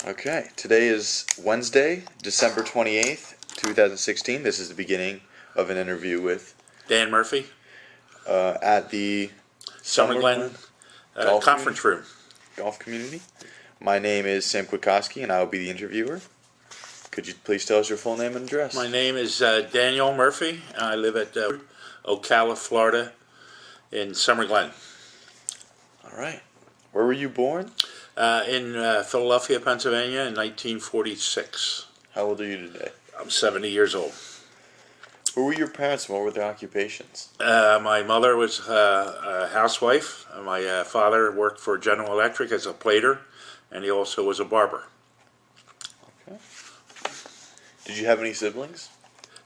Okay, today is Wednesday, December 28th, 2016. This is the beginning of an interview with Dan Murphy, at the Summer Glen Golf Conference Room. Golf Community. My name is Sam Kwiatkowski, and I will be the interviewer. Could you please tell us your full name and address? My name is Daniel Murphy. I live at Ocala, Florida, in Summer Glen. All right. Where were you born? In Philadelphia, Pennsylvania, in 1946. How old are you today? I'm 70 years old. Who were your parents and what were their occupations? My mother was a housewife. My father worked for General Electric as a plater, and he also was a barber. Okay. Did you have any siblings?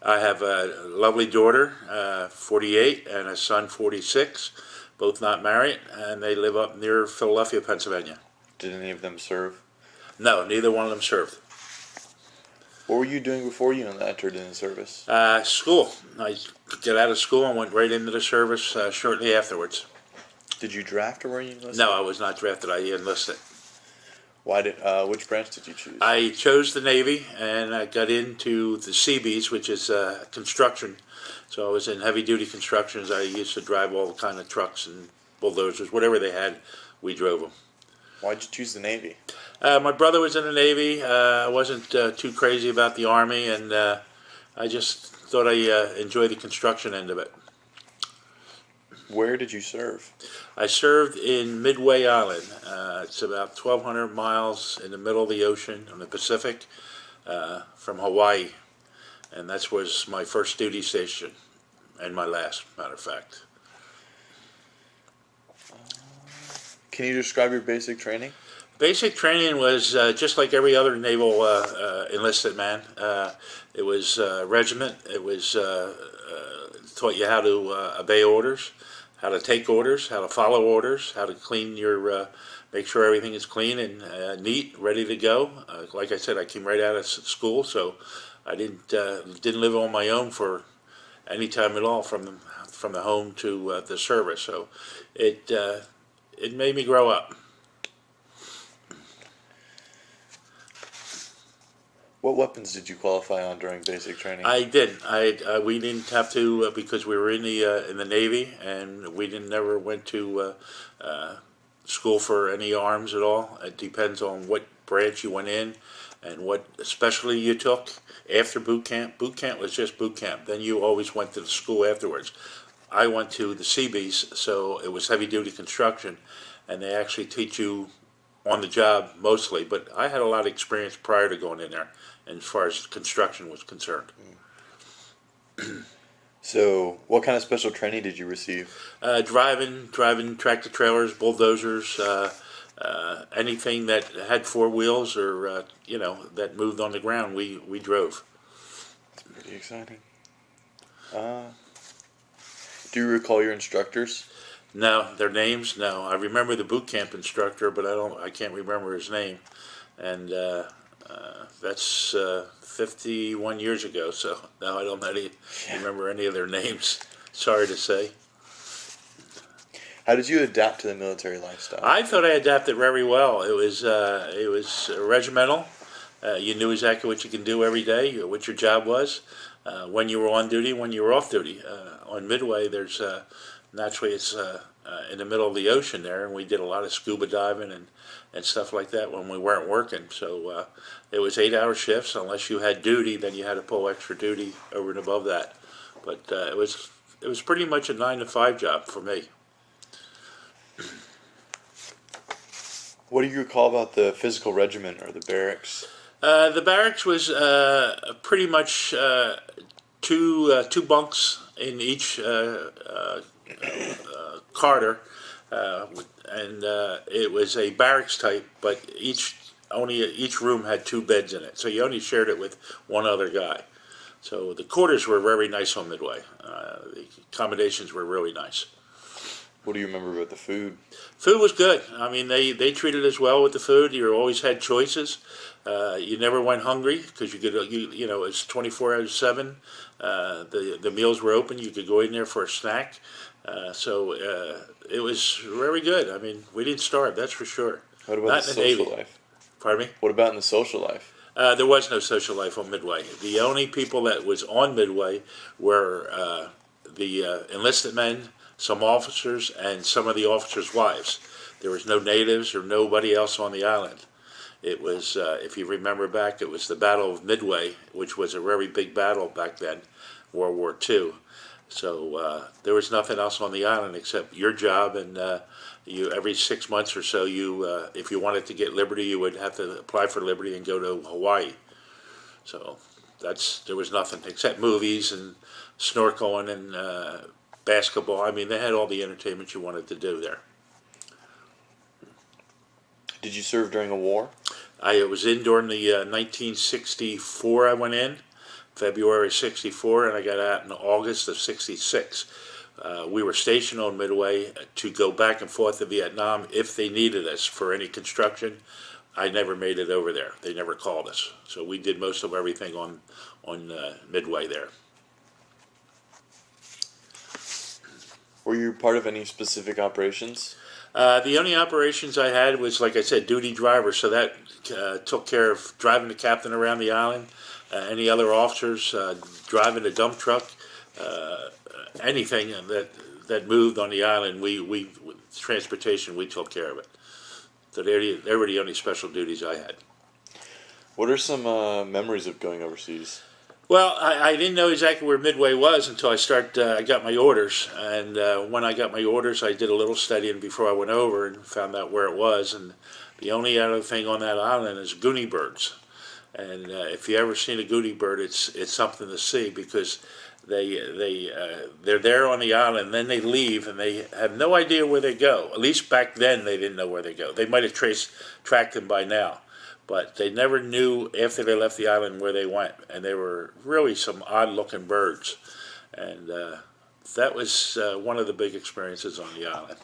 I have a lovely daughter, 48, and a son, 46, both not married, and they live up near Philadelphia, Pennsylvania. Did any of them serve? No, neither one of them served. What were you doing before you entered in the service? School. I got out of school and went right into the service shortly afterwards. Did you draft or were you enlisted? No, I was not drafted. I enlisted. Which branch did you choose? I chose the Navy, and I got into the Seabees, which is construction. So I was in heavy-duty constructions. I used to drive all kind of trucks and bulldozers, whatever they had, we drove them. Why'd you choose the Navy? My brother was in the Navy. I wasn't too crazy about the Army, and I just thought I enjoyed the construction end of it. Where did you serve? I served in Midway Island. It's about 1,200 miles in the middle of the ocean on the Pacific from Hawaii, and that was my first duty station, and my last, matter of fact. Can you describe your basic training? Basic training was just like every other naval enlisted man. It was regiment. It was taught you how to obey orders, how to take orders, how to follow orders, how to clean your, make sure everything is clean and neat, ready to go. Like I said, I came right out of school, so I didn't live on my own for any time at all from the home to the service. So it made me grow up. What weapons did you qualify on during basic training? I did. We didn't have to because we were in the Navy, and we never went to school for any arms at all. It depends on what branch you went in and what specialty you took after boot camp. Boot camp was just boot camp. Then you always went to the school afterwards. I went to the Seabees, so it was heavy-duty construction, and they actually teach you on the job mostly. But I had a lot of experience prior to going in there, and as far as construction was concerned. So, what kind of special training did you receive? Driving tractor trailers, bulldozers, anything that had four wheels or that moved on the ground, we drove. That's pretty exciting. Do you recall your instructors? No, their names. No, I remember the boot camp instructor, but I can't remember his name, and that's 51 years ago. So now I don't remember any of their names. Sorry to say. How did you adapt to the military lifestyle? I thought I adapted very well. It was regimental. You knew exactly what you can do every day, what your job was, when you were on duty, when you were off duty. On Midway, there's naturally it's in the middle of the ocean there, and we did a lot of scuba diving and stuff like that when we weren't working. So it was 8-hour shifts. Unless you had duty, then you had to pull extra duty over and above that. But it was pretty much a 9-to-5 job for me. What do you recall about the physical regiment or the barracks? The barracks was pretty much two bunks in each corridor, and it was a barracks type, but each room had 2 beds in it, so you only shared it with one other guy. So the quarters were very nice on Midway. The accommodations were really nice. What do you remember about the food? Food was good. I mean, they treated us well with the food. You always had choices. You never went hungry because it's 24 hours 7. The meals were open. You could go in there for a snack. So it was very good. I mean, we didn't starve, that's for sure. What about Not the in the social Navy. life? Pardon me? What about in the social life? There was no social life on Midway. The only people that was on Midway were the enlisted men, some officers, and some of the officers' wives. There was no natives or nobody else on the island. It was, if you remember back, it was the Battle of Midway, which was a very big battle back then, World War II. So there was nothing else on the island except your job, and you every 6 months or so, if you wanted to get Liberty, you would have to apply for Liberty and go to Hawaii. So there was nothing except movies and snorkeling and basketball. I mean, they had all the entertainment you wanted to do there. Did you serve during a war? I was in during the 1964. I went in February '64, and I got out in August of '66. We were stationed on Midway to go back and forth to Vietnam if they needed us for any construction. I never made it over there. They never called us, so we did most of everything on Midway there. Were you part of any specific operations? The only operations I had was, like I said, duty driver, so that took care of driving the captain around the island, any other officers, driving the dump truck, anything that moved on the island, transportation, we took care of it. So they were the only special duties I had. What are some memories of going overseas? Well, I didn't know exactly where Midway was until I got my orders. And when I got my orders, I did a little studying before I went over and found out where it was. And the only other thing on that island is goonie birds. And if you ever seen a goonie bird, it's something to see, because they're there on the island, and then they leave, and they have no idea where they go. At least back then, they didn't know where they go. They might have tracked them by now. But they never knew after they left the island where they went, and they were really some odd-looking birds. And that was one of the big experiences on the island.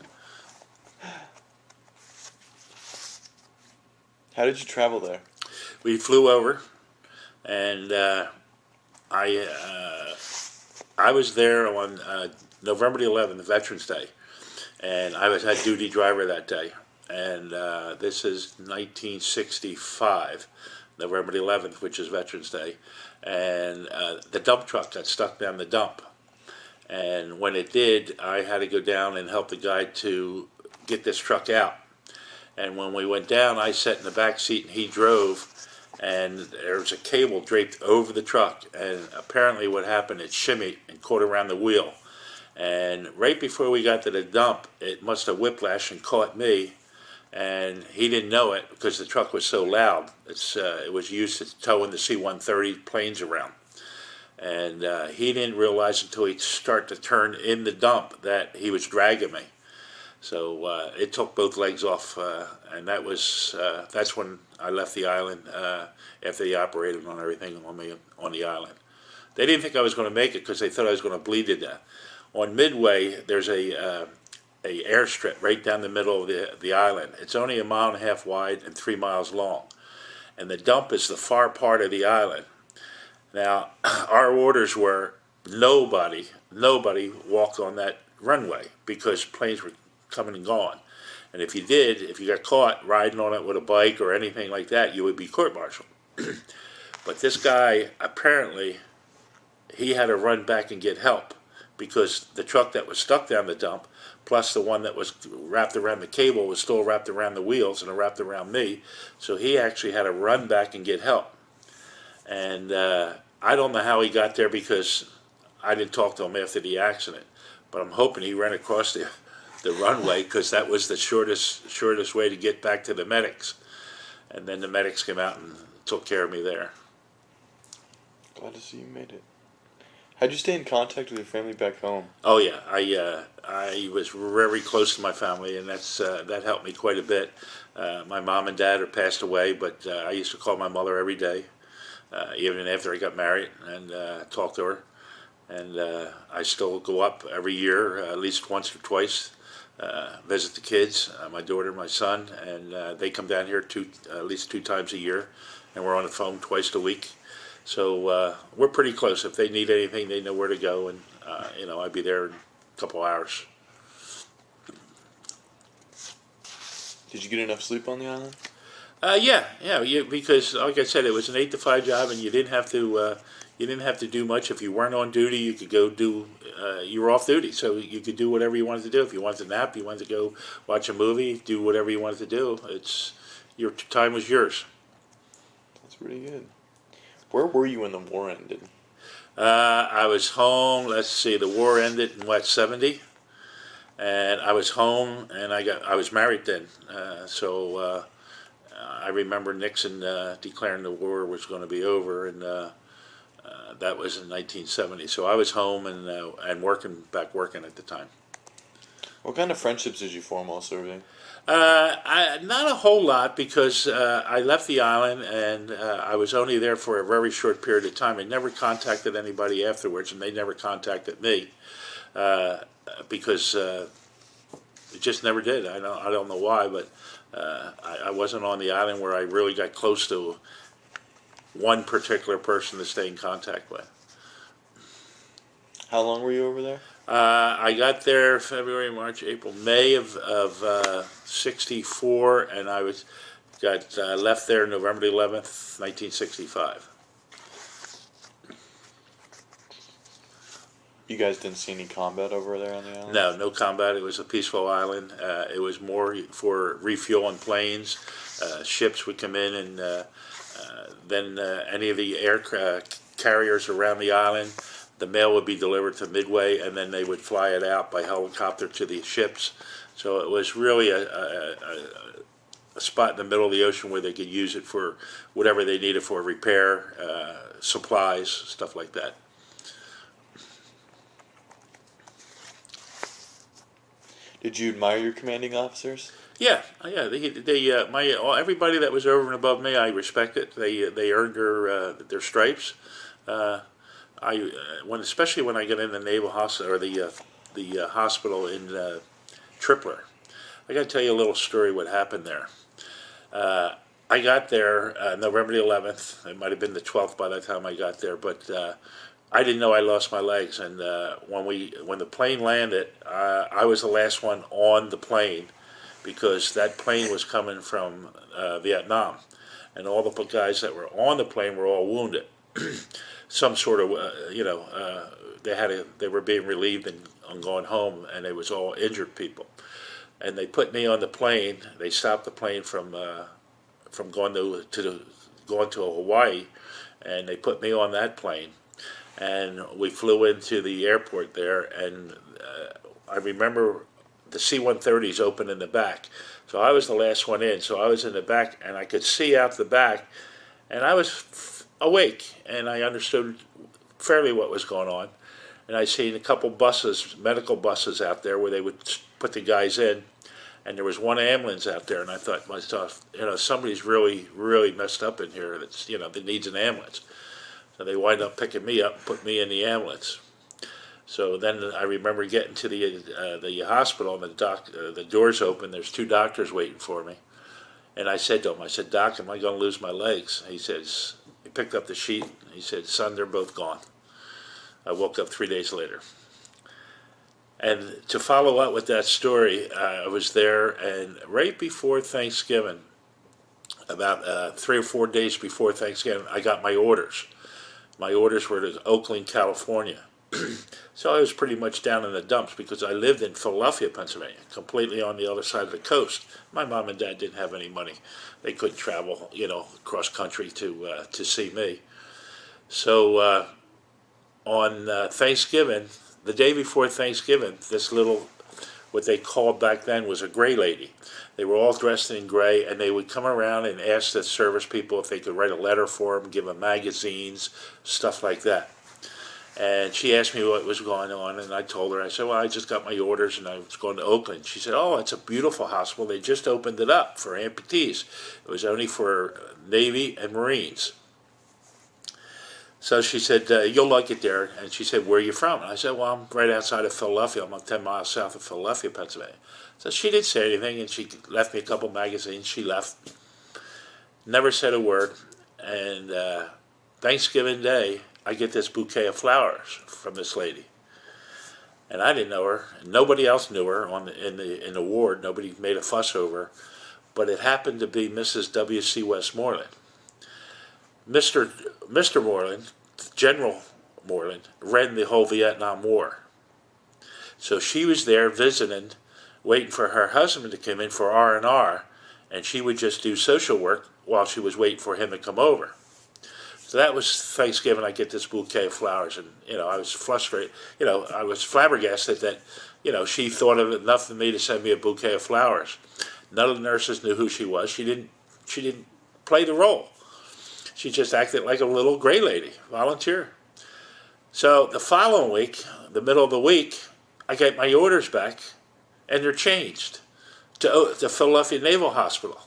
How did you travel there? We flew over, and I was there on November the 11th, Veterans Day, and I had duty driver that day. And this is 1965, November the 11th, which is Veterans Day. And the dump truck got stuck down the dump. And when it did, I had to go down and help the guy to get this truck out. And when we went down, I sat in the back seat and he drove. And there was a cable draped over the truck. And apparently what happened, it shimmied and caught around the wheel. And right before we got to the dump, it must have whiplashed and caught me. And he didn't know it because the truck was so loud. It was used to towing the C-130 planes around. And he didn't realize until he started to turn in the dump that he was dragging me. So it took both legs off, and that's when I left the island after they operated on everything on the island. They didn't think I was going to make it because they thought I was going to bleed to death. On Midway, there's a airstrip right down the middle of the island. It's only 1.5 miles wide and 3 miles long. And the dump is the far part of the island. Now, our orders were nobody walked on that runway because planes were coming and gone. And if you got caught riding on it with a bike or anything like that, you would be court-martialed. But this guy, apparently, he had to run back and get help because the truck that was stuck down the dump, plus the one that was wrapped around the cable, was still wrapped around the wheels and wrapped around me. So he actually had to run back and get help. And I don't know how he got there because I didn't talk to him after the accident. But I'm hoping he ran across the runway because that was the shortest way to get back to the medics. And then the medics came out and took care of me there. Glad to see you made it. How'd you stay in contact with your family back home? Oh yeah, I was very close to my family, and that helped me quite a bit. My mom and dad are passed away, but I used to call my mother every day, even after I got married, and talk to her. And I still go up every year, at least once or twice, visit the kids, my daughter and my son, and they come down here at least 2 times a year, and we're on the phone twice a week. So we're pretty close. If they need anything, they know where to go, and I'd be there in a couple hours. Did you get enough sleep on the island? Because like I said, it was an 8 to 5 job, and you didn't have to do much. If you weren't on duty, you could go do. You were off duty, so you could do whatever you wanted to do. If you wanted to nap, you wanted to go watch a movie, do whatever you wanted to do. Your time was yours. That's pretty good. Where were you when the war ended? I was home. Let's see, the war ended in what, 70, and I was home, and I was married then, so. I remember Nixon declaring the war was going to be over, and that was in 1970. So I was home and working at the time. What kind of friendships did you form while serving? Not a whole lot, because I left the island, and I was only there for a very short period of time. I never contacted anybody afterwards, and they never contacted me, because it just never did. I don't know why, but I wasn't on the island where I really got close to one particular person to stay in contact with. How long were you over there? I got there February, March, April, May of '64, and I got left there November 11th, 1965. You guys didn't see any combat over there on the island? No combat. It was a peaceful island. It was more for refueling planes. Ships would come in, and then any of the aircraft carriers around the island, the mail would be delivered to Midway, and then they would fly it out by helicopter to the ships. So it was really a spot in the middle of the ocean where they could use it for whatever they needed for repair, supplies, stuff like that. Did you admire your commanding officers? Yeah. Everybody that was over and above me, I respected. They earned their stripes. Especially when I got in the naval hospital, or the hospital in Tripler. I got to tell you a little story what happened there. I got there November the 11th. It might have been the 12th by the time I got there, but I didn't know I lost my legs. And when the plane landed, I was the last one on the plane, because that plane was coming from Vietnam, and all the guys that were on the plane were all wounded. Some sort of, they were being relieved and going home, and it was all injured people. And they put me on the plane. They stopped the plane from going to Hawaii, and they put me on that plane. And we flew into the airport there, and I remember the C-130s open in the back. So I was the last one in, so I was in the back, and I could see out the back, and I was awake, and I understood fairly what was going on. And I seen a couple buses, medical buses out there, where they would put the guys in, and there was one ambulance out there, and I thought to myself, somebody's really, really messed up in here that needs an ambulance. So they wind up picking me up and put me in the ambulance. So then I remember getting to the hospital, and the doors open. There's two doctors waiting for me. And I said to him, "Doc, am I going to lose my legs?" He picked up the sheet. He said, "Son, they're both gone." I woke up 3 days later. And to follow up with that story, I was there, and right before Thanksgiving, about 3 or 4 days before Thanksgiving, I got my orders. My orders were to Oakland, California. So I was pretty much down in the dumps, because I lived in Philadelphia, Pennsylvania, completely on the other side of the coast. My mom and dad didn't have any money. They couldn't travel, cross country to see me. So on Thanksgiving, the day before Thanksgiving, this little, what they called back then was a gray lady. They were all dressed in gray, and they would come around and ask the service people if they could write a letter for them, give them magazines, stuff like that. And she asked me what was going on, and I told her, I said, "Well, I just got my orders, and I was going to Oakland." She said, "Oh, it's a beautiful hospital. They just opened it up for amputees. It was only for Navy and Marines." So she said, "You'll like it there." And she said, "Where are you from?" And I said, "Well, I'm right outside of Philadelphia. I'm 10 miles south of Philadelphia, Pennsylvania." So she didn't say anything, and she left me a couple magazines. She left. Never said a word. And Thanksgiving Day, I get this bouquet of flowers from this lady. And I didn't know her. Nobody else knew her in the ward. Nobody made a fuss over her. but it happened to be Mrs. W.C. Westmoreland. Mr. Moreland, General Moreland, ran the whole Vietnam War. So she was there visiting, waiting for her husband to come in for R&R, and she would just do social work while she was waiting for him to come over. So that was Thanksgiving. I get this bouquet of flowers, and I was frustrated. I was flabbergasted that she thought of it enough of me to send me a bouquet of flowers. None of the nurses knew who she was. She didn't play the role. She just acted like a little gray lady, volunteer. So the following week, the middle of the week, I get my orders back, and they're changed to the Philadelphia Naval Hospital.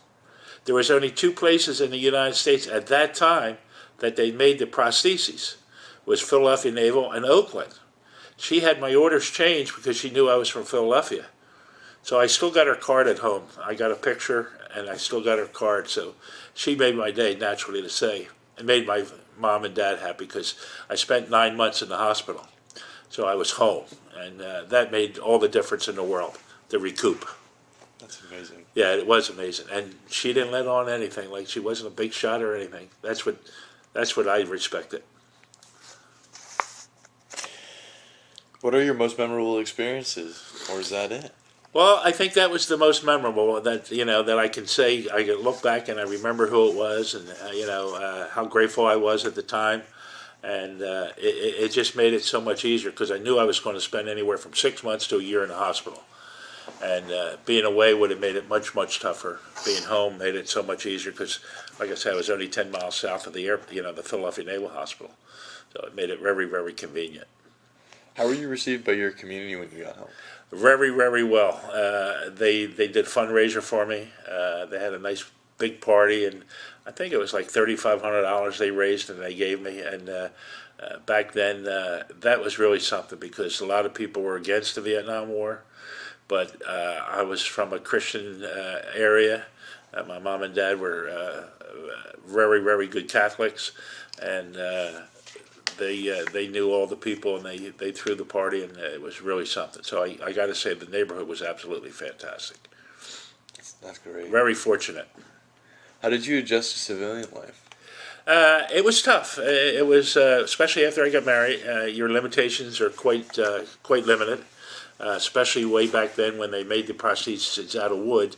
There was only 2 places in the United States at that time that they made the prostheses, was Philadelphia Naval and Oakland. She had my orders changed because she knew I was from Philadelphia. So I still got her card at home. I got a picture, and I still got her card. So she made my day, naturally to say. It made my mom and dad happy because I spent 9 months in the hospital. So I was home, and that made all the difference in the world, to recoup. That's amazing. Yeah, it was amazing. And she didn't let on anything. Like, she wasn't a big shot or anything. That's what I respected. What are your most memorable experiences, or is that it? Well, I think that was the most memorable that I can say. I can look back and I remember who it was, and how grateful I was at the time, and it just made it so much easier because I knew I was going to spend anywhere from 6 months to a year in the hospital, and being away would have made it much tougher. Being home made it so much easier because, like I said, I was only 10 miles south of the Philadelphia Naval Hospital, so it made it very, very convenient. How were you received by your community when you got home? Very, very well. They did fundraiser for me. They had a nice big party, and I think it was like $3,500 they raised and they gave me. And back then, that was really something because a lot of people were against the Vietnam War, but I was from a Christian area. My mom and dad were very, very good Catholics, and they knew all the people, and they threw the party, and it was really something. So I got to say, the neighborhood was absolutely fantastic. That's great. Very fortunate. How did you adjust to civilian life? It was tough. It was especially after I got married. Your limitations are quite limited, especially way back then when they made the prostheses out of wood.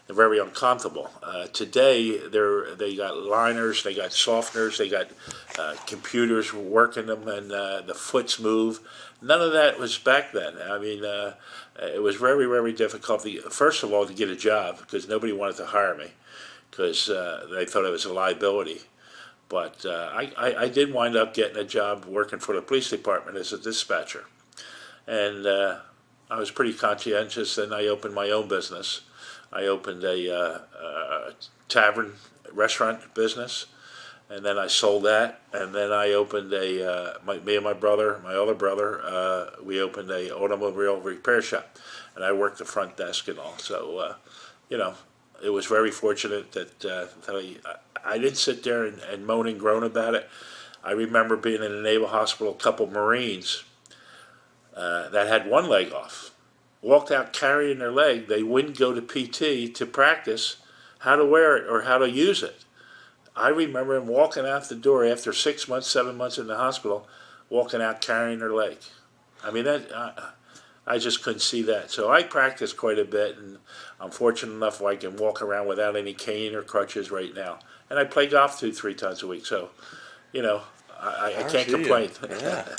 They're very uncomfortable. Today, they got liners, they got softeners, they got computers working them, and the foots move. None of that was back then. I mean, it was very, very difficult, first of all, to get a job because nobody wanted to hire me because they thought it was a liability. But I did wind up getting a job working for the police department as a dispatcher. And I was pretty conscientious, and I opened my own business. I opened a tavern restaurant business, and then I sold that. And then I opened me and my brother, my other brother, we opened a automobile repair shop, and I worked the front desk and all. So, it was very fortunate that I didn't sit there and moan and groan about it. I remember being in a naval hospital, a couple Marines that had one leg off. Walked out carrying their leg. They wouldn't go to PT to practice how to wear it or how to use it. I remember them walking out the door after 6 months, 7 months in the hospital, walking out carrying their leg. I mean, I just couldn't see that. So I practiced quite a bit, and I'm fortunate enough I can walk around without any cane or crutches right now. And I play golf 2-3 times a week, so, I can't complain. Yeah.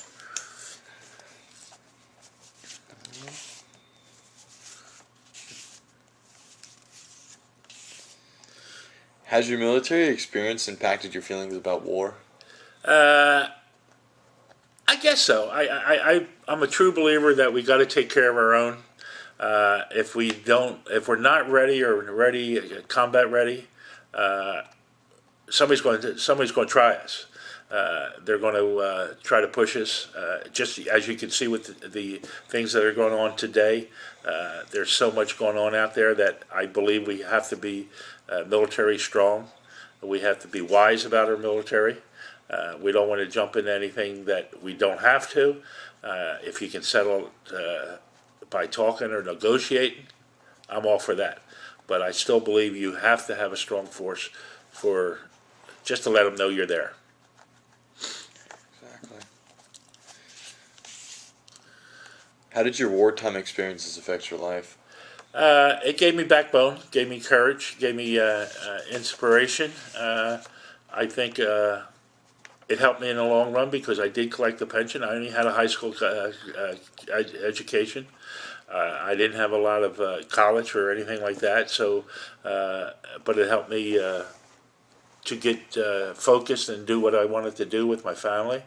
Has your military experience impacted your feelings about war? I guess so. I'm a true believer that we got to take care of our own. If we're not ready or combat ready, somebody's going to try us. They're going to try to push us. Just as you can see with the things that are going on today, there's so much going on out there that I believe we have to be military strong. We have to be wise about our military. We don't want to jump into anything that we don't have to. If you can settle by talking or negotiating, I'm all for that. but I still believe you have to have a strong force for just to let them know you're there. Exactly. How did your wartime experiences affect your life? It gave me backbone, gave me courage, gave me inspiration. I think it helped me in the long run because I did collect the pension. I only had a high school education. I didn't have a lot of college or anything like that. So, but it helped me to get focused and do what I wanted to do with my family.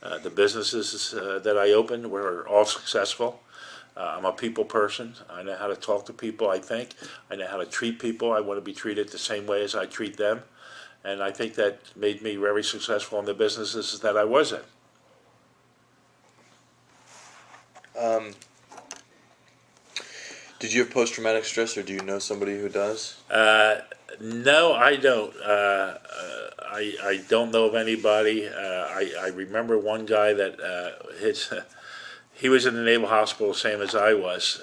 The businesses that I opened were all successful. I'm a people person. I know how to talk to people, I think. I know how to treat people. I want to be treated the same way as I treat them. And I think that made me very successful in the businesses that I was in. Did you have post-traumatic stress, or do you know somebody who does? No, I don't. I don't know of anybody. I remember one guy that he was in the Naval Hospital, same as I was,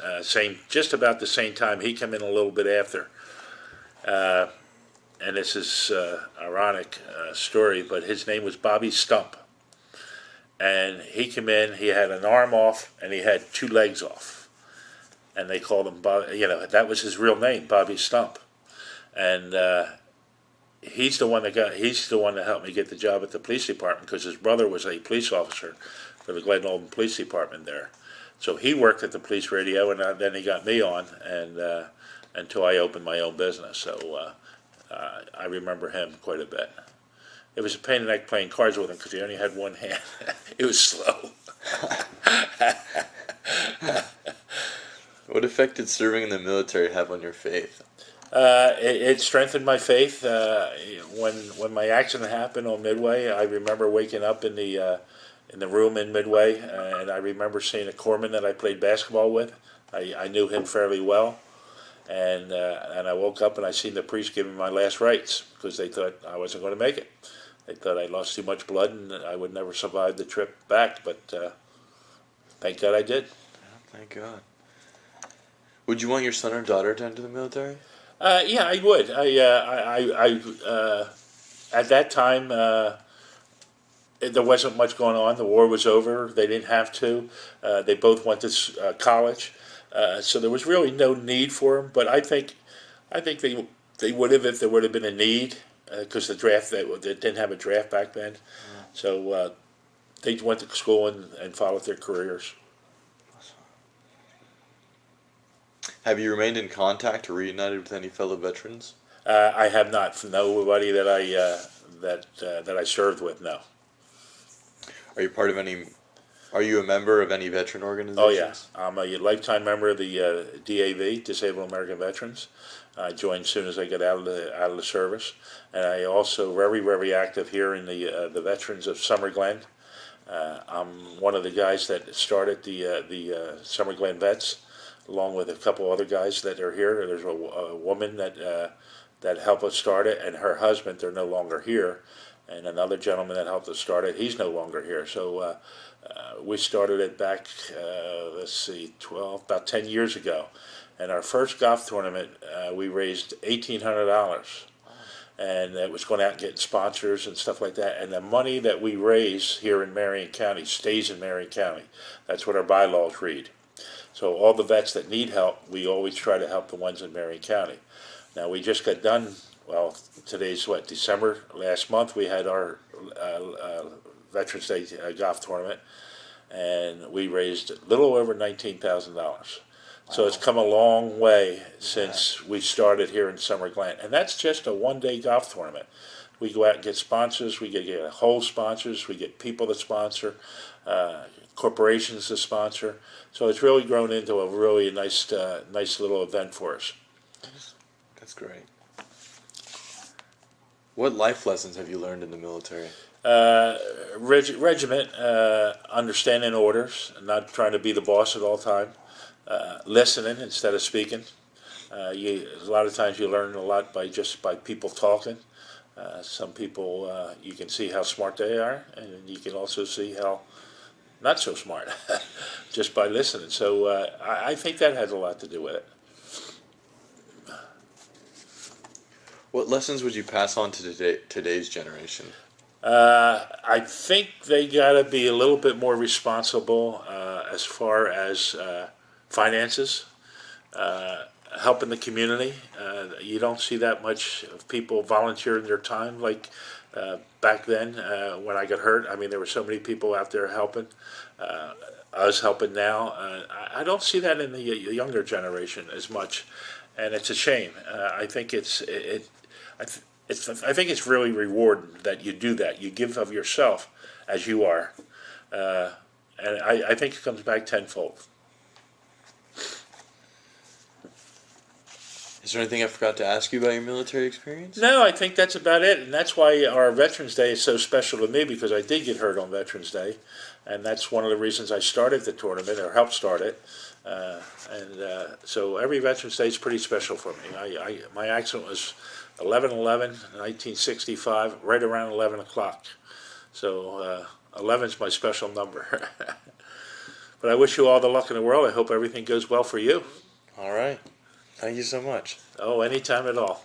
just about the same time. He came in a little bit after. And this is ironic story, but his name was Bobby Stump. And he came in, he had an arm off, and he had 2 legs off. And they called him, that was his real name, Bobby Stump. And he's the one that helped me get the job at the police department because his brother was a police officer for the Glen Olden Police Department there. So he worked at the police radio, and then he got me on, and until I opened my own business. So I remember him quite a bit. It was a pain in the neck playing cards with him because he only had one hand. It was slow. What effect did serving in the military have on your faith? It strengthened my faith. When my accident happened on Midway, I remember waking up in the room in Midway, and I remember seeing a corpsman that I played basketball with. I knew him fairly well, and I woke up and I seen the priest give me my last rites because they thought I wasn't going to make it. They thought I lost too much blood and I would never survive the trip back, but thank God I did. Thank God. Would you want your son or daughter to enter the military? Yeah, I would. At that time, there wasn't much going on. The war was over. They didn't have to. They both went to college, so there was really no need for them. But I think they would have if there would have been a need, because the draft they didn't have a draft back then. So they went to school and followed their careers. Have you remained in contact or reunited with any fellow veterans? I have not. Nobody that I served with. No. Are you part of any? Are you a member of any veteran organizations? Oh yes, I'm a lifetime member of the DAV, Disabled American Veterans. I joined as soon as I got out of the service, and I also very active here in the Veterans of Summer Glen. I'm one of the guys that started the Summer Glen Vets, along with a couple other guys that are here. There's a woman that helped us start it, and her husband. They're no longer here, and another gentleman that helped us start it. He's no longer here. So we started it back. About 10 years ago, and our first golf tournament we raised $1,800. And it was going out and getting sponsors and stuff like that. And the money that we raise here in Marion County stays in Marion County. That's what our bylaws read. So all the vets that need help, we always try to help the ones in Marion County. Now we just got done, well, today's December. Last month we had our Veterans Day golf tournament, and we raised a little over $19,000. So it's come a long way since we started here in Summer Glen. And that's just a one-day golf tournament. We go out and get sponsors. We get whole sponsors. We get people to sponsor, corporations to sponsor. So it's really grown into a really nice little event for us. That's great. What life lessons have you learned in the military? Regiment, understanding orders, not trying to be the boss at all time. Listening instead of speaking. A lot of times you learn a lot by people talking. Some people you can see how smart they are, and you can also see how not so smart just by listening. So I think that has a lot to do with it. What lessons would you pass on to today's generation? I think they got to be a little bit more responsible as far as finances, helping the community. You don't see that much of people volunteering their time like back then when I got hurt. I mean, there were so many people out there helping. Us helping now. I don't see that in the younger generation as much, and it's a shame. I think I think it's really rewarding that you do that. You give of yourself as you are, and I think it comes back tenfold. Is there anything I forgot to ask you about your military experience? No, I think that's about it, and that's why our Veterans Day is so special to me, because I did get hurt on Veterans Day, and that's one of the reasons I started the tournament, or helped start it. So every Veterans Day is pretty special for me. My accident was 11/11/1965, right around 11 o'clock. So 11 is my special number. But I wish you all the luck in the world. I hope everything goes well for you. All right. Thank you so much. Oh, anytime at all.